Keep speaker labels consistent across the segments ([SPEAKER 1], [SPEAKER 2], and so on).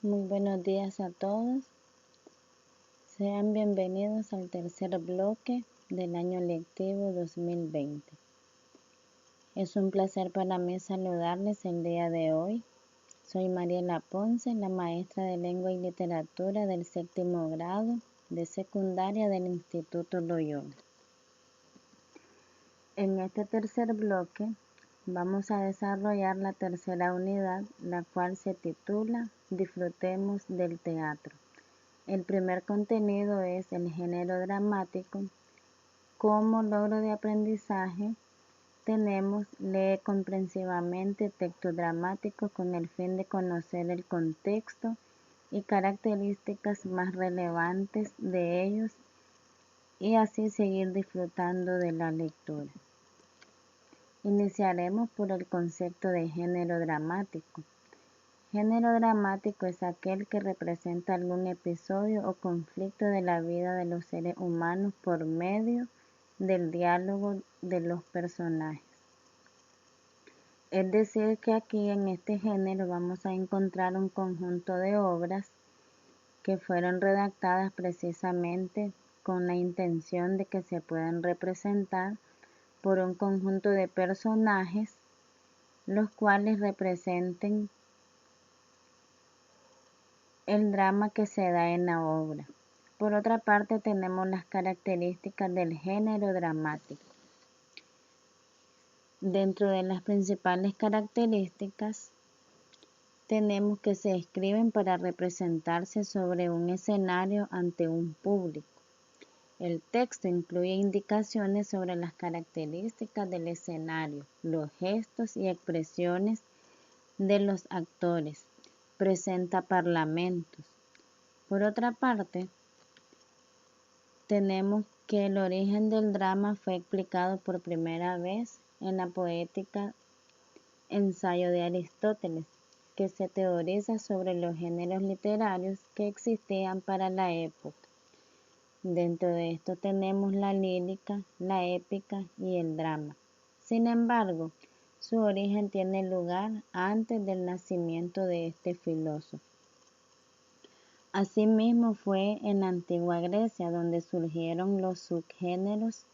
[SPEAKER 1] Muy buenos días a todos. Sean bienvenidos al tercer bloque del año lectivo 2020. Es un placer para mí saludarles el día de hoy. Soy Mariela Ponce, la maestra de Lengua y Literatura del séptimo grado de secundaria del Instituto Loyola. En este tercer bloque vamos a desarrollar la tercera unidad, la cual se titula Disfrutemos del teatro. El primer contenido es el género dramático. Como logro de aprendizaje tenemos lee comprensivamente textos dramáticos con el fin de conocer el contexto y características más relevantes de ellos y así seguir disfrutando de la lectura. Iniciaremos por el concepto de género dramático. Género dramático es aquel que representa algún episodio o conflicto de la vida de los seres humanos por medio del diálogo de los personajes. Es decir, que aquí en este género vamos a encontrar un conjunto de obras que fueron redactadas precisamente con la intención de que se puedan representar por un conjunto de personajes, los cuales representen el drama que se da en la obra. Por otra parte, tenemos las características del género dramático. Dentro de las principales características, tenemos que se escriben para representarse sobre un escenario ante un público. El texto incluye indicaciones sobre las características del escenario, los gestos y expresiones de los actores. Presenta parlamentos. Por otra parte, tenemos que el origen del drama fue explicado por primera vez en la poética Ensayo de Aristóteles, que se teoriza sobre los géneros literarios que existían para la época. Dentro de esto tenemos la lírica, la épica y el drama. Sin embargo, su origen tiene lugar antes del nacimiento de este filósofo. Asimismo fue en la antigua Grecia donde surgieron los subgéneros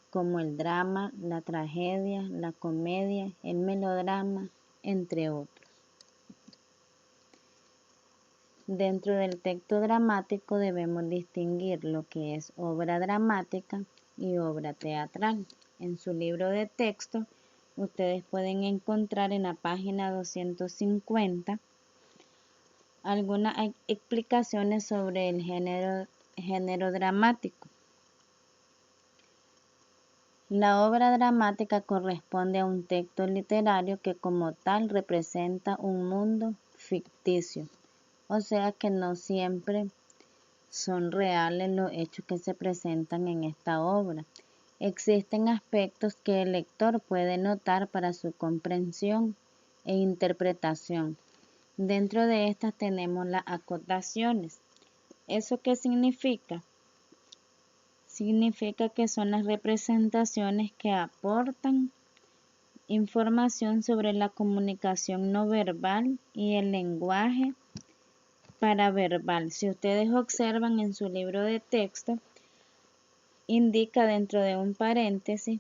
[SPEAKER 1] como el drama, la tragedia, la comedia, el melodrama, entre otros. Dentro del texto dramático debemos distinguir lo que es obra dramática y obra teatral. En su libro de texto, ustedes pueden encontrar en la página 250 algunas explicaciones sobre el género dramático. La obra dramática corresponde a un texto literario que como tal representa un mundo ficticio, o sea que no siempre son reales los hechos que se presentan en esta obra. Existen aspectos que el lector puede notar para su comprensión e interpretación. Dentro de estas tenemos las acotaciones. ¿Eso qué significa? Significa que son las representaciones que aportan información sobre la comunicación no verbal y el lenguaje paraverbal. Si ustedes observan en su libro de texto, indica dentro de un paréntesis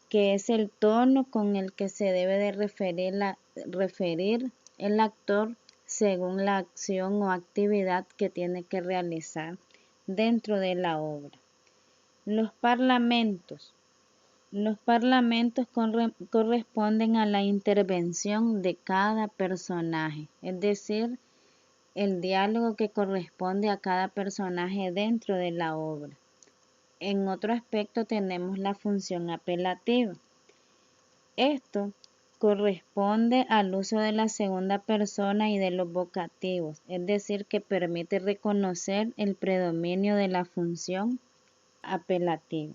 [SPEAKER 1] que es el tono con el que se debe de referir el actor según la acción o actividad que tiene que realizar dentro de la obra. Los parlamentos. Los parlamentos corresponden a la intervención de cada personaje, es decir, el diálogo que corresponde a cada personaje dentro de la obra. En otro aspecto tenemos la función apelativa. Esto corresponde al uso de la segunda persona y de los vocativos, es decir, que permite reconocer el predominio de la función apelativa.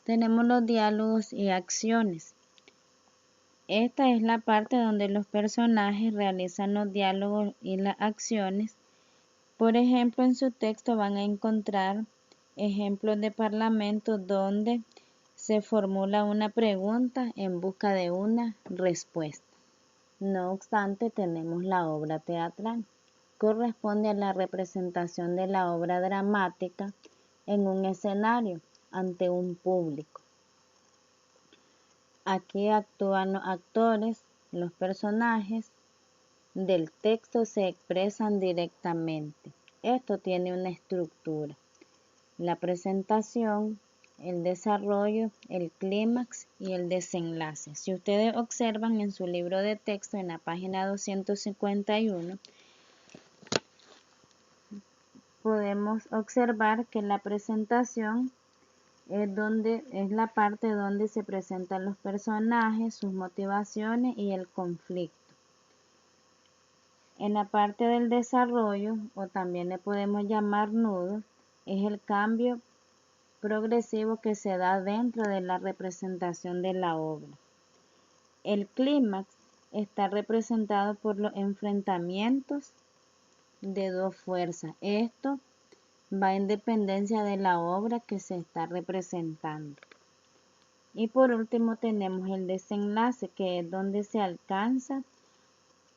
[SPEAKER 1] Tenemos los diálogos y acciones. Esta es la parte donde los personajes realizan los diálogos y las acciones. Por ejemplo, en su texto van a encontrar ejemplos de parlamentos donde se formula una pregunta en busca de una respuesta. No obstante, tenemos la obra teatral. corresponde a la representación de la obra dramática en un escenario ante un público. Aquí actúan los actores, los personajes del texto se expresan directamente. Esto tiene una estructura: la presentación, el desarrollo, el clímax y el desenlace. Si ustedes observan en su libro de texto en la página 251, podemos observar que la presentación es la parte donde se presentan los personajes, sus motivaciones y el conflicto. En la parte del desarrollo, o también le podemos llamar nudo, es el cambio progresivo que se da dentro de la representación de la obra. El clímax está representado por los enfrentamientos de dos fuerzas. Esto va en dependencia de la obra que se está representando. Y por último tenemos el desenlace, que es donde se alcanza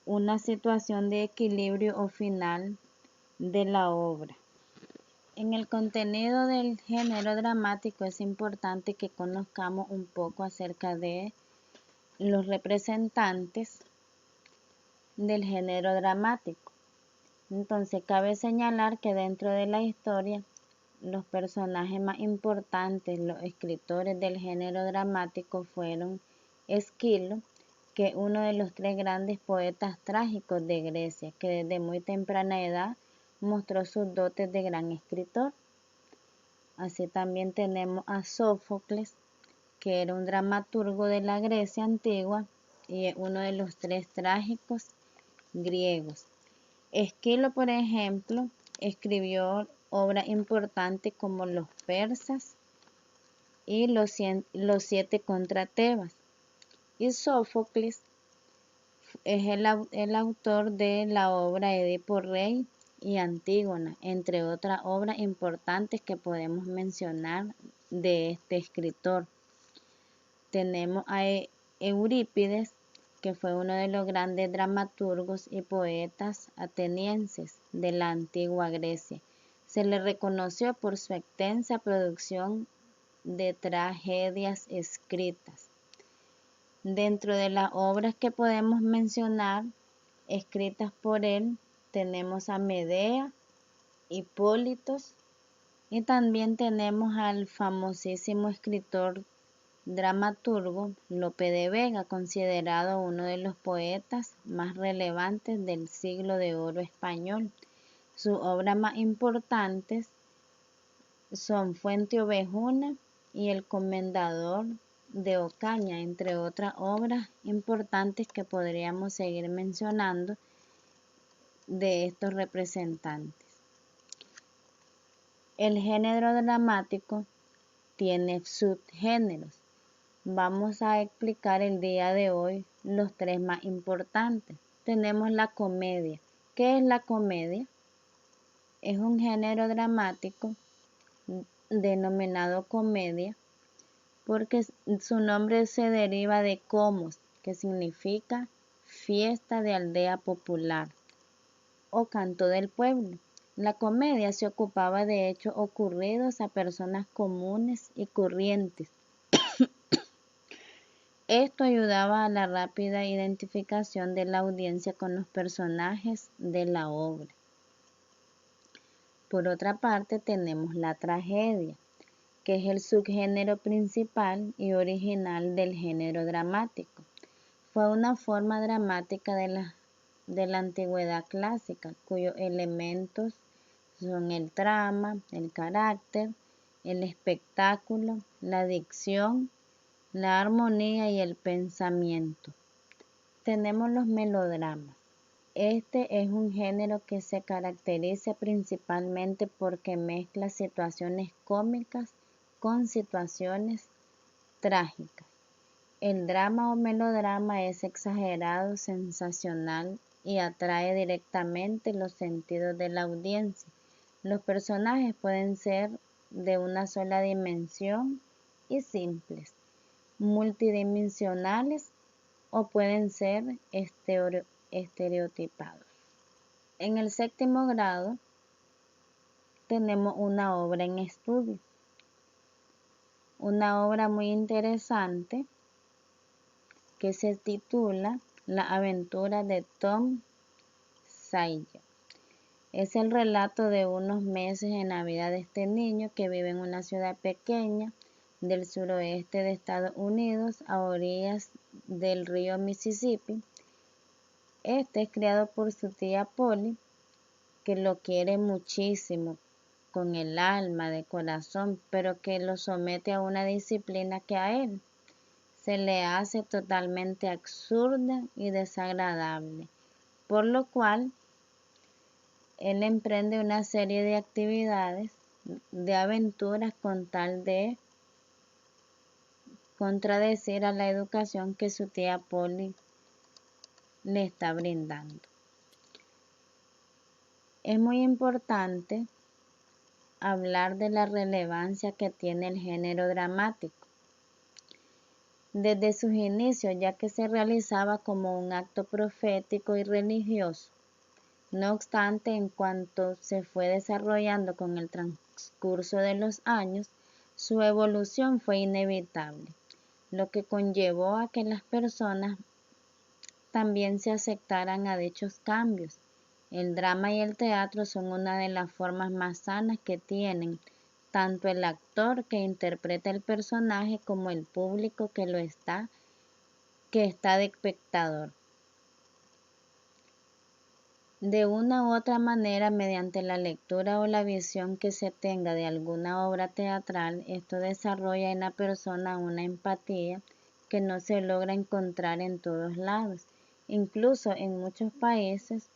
[SPEAKER 1] una situación de equilibrio o final de la obra. En el contenido del género dramático es importante que conozcamos un poco acerca de los representantes del género dramático. Entonces, cabe señalar que dentro de la historia, los personajes más importantes, los escritores del género dramático fueron Esquilo, que es uno de los 3 grandes poetas trágicos de Grecia, que desde muy temprana edad mostró sus dotes de gran escritor. Así también tenemos a Sófocles, que era un dramaturgo de la Grecia antigua y es uno de los 3 trágicos griegos. Esquilo, por ejemplo, escribió obras importantes como Los persas y Los 7 contra Tebas. Y Sófocles es el autor de la obra Edipo Rey y Antígona, entre otras obras importantes que podemos mencionar de este escritor. Tenemos a Eurípides, que fue uno de los grandes dramaturgos y poetas atenienses de la antigua Grecia. Se le reconoció por su extensa producción de tragedias escritas. Dentro de las obras que podemos mencionar escritas por él, tenemos a Medea, Hipólitos, y también tenemos al famosísimo escritor dramaturgo Lope de Vega, considerado uno de los poetas más relevantes del siglo de oro español. Sus obras más importantes son Fuente Ovejuna y El Comendador de Ocaña, entre otras obras importantes que podríamos seguir mencionando de estos representantes. El género dramático tiene subgéneros. Vamos a explicar el día de hoy los 3 más importantes. Tenemos la comedia. ¿Qué es la comedia? Es un género dramático denominado comedia porque su nombre se deriva de comos, que significa fiesta de aldea popular o canto del pueblo. La comedia se ocupaba de hechos ocurridos a personas comunes y corrientes. Esto ayudaba a la rápida identificación de la audiencia con los personajes de la obra. Por otra parte, tenemos la tragedia, que es el subgénero principal y original del género dramático. Fue una forma dramática de la antigüedad clásica, cuyos elementos son el drama, el carácter, el espectáculo, la dicción, la armonía y el pensamiento. Tenemos los melodramas. Este es un género que se caracteriza principalmente porque mezcla situaciones cómicas con situaciones trágicas. El drama o melodrama es exagerado, sensacional y atrae directamente los sentidos de la audiencia. Los personajes pueden ser de una sola dimensión y simples, multidimensionales o pueden ser estereotipados. En el séptimo grado tenemos una obra en estudio, una obra muy interesante que se titula La aventura de Tom Sawyer. Es el relato de unos meses en la vida de este niño que vive en una ciudad pequeña del suroeste de Estados Unidos, a orillas del río Mississippi. Este es criado por su tía Polly, que lo quiere muchísimo, con el alma, de corazón, pero que lo somete a una disciplina que a él se le hace totalmente absurda y desagradable, por lo cual él emprende una serie de actividades, de aventuras, con tal de contradecir a la educación que su tía Polly le está brindando. Es muy importante hablar de la relevancia que tiene el género dramático desde sus inicios, ya que se realizaba como un acto profético y religioso. No obstante, en cuanto se fue desarrollando con el transcurso de los años, su evolución fue inevitable, lo que conllevó a que las personas también se aceptaran a dichos cambios. El drama y el teatro son una de las formas más sanas que tienen tanto el actor que interpreta el personaje como el público que está de espectador. De una u otra manera, mediante la lectura o la visión que se tenga de alguna obra teatral, esto desarrolla en la persona una empatía que no se logra encontrar en todos lados. Incluso en muchos países,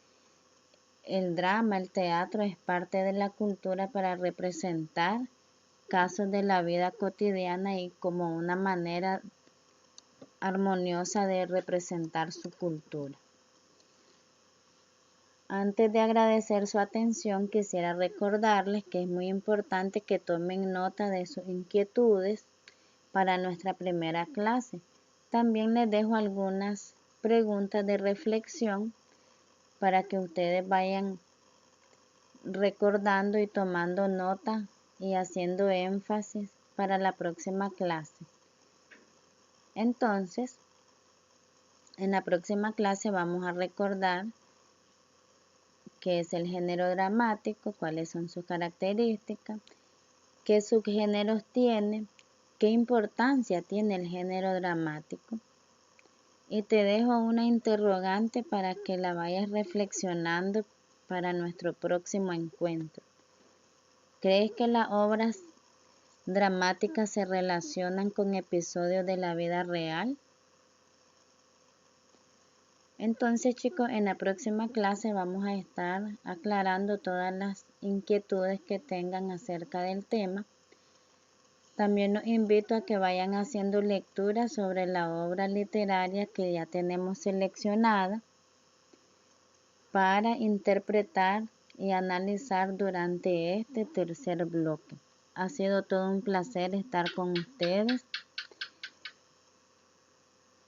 [SPEAKER 1] el drama, el teatro es parte de la cultura para representar casos de la vida cotidiana y como una manera armoniosa de representar su cultura. Antes de agradecer su atención, quisiera recordarles que es muy importante que tomen nota de sus inquietudes para nuestra primera clase. También les dejo algunas preguntas de reflexión para que ustedes vayan recordando y tomando nota y haciendo énfasis para la próxima clase. Entonces, en la próxima clase vamos a recordar qué es el género dramático, cuáles son sus características, qué subgéneros tiene, qué importancia tiene el género dramático. Y te dejo una interrogante para que la vayas reflexionando para nuestro próximo encuentro. ¿Crees que las obras dramáticas se relacionan con episodios de la vida real? Entonces, chicos, en la próxima clase vamos a estar aclarando todas las inquietudes que tengan acerca del tema. También los invito a que vayan haciendo lecturas sobre la obra literaria que ya tenemos seleccionada para interpretar y analizar durante este tercer bloque. Ha sido todo un placer estar con ustedes.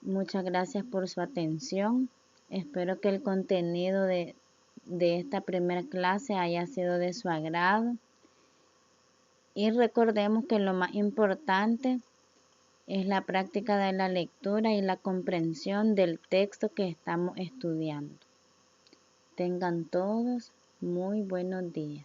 [SPEAKER 1] Muchas gracias por su atención. Espero que el contenido de esta primera clase haya sido de su agrado. Y recordemos que lo más importante es la práctica de la lectura y la comprensión del texto que estamos estudiando. Tengan todos muy buenos días.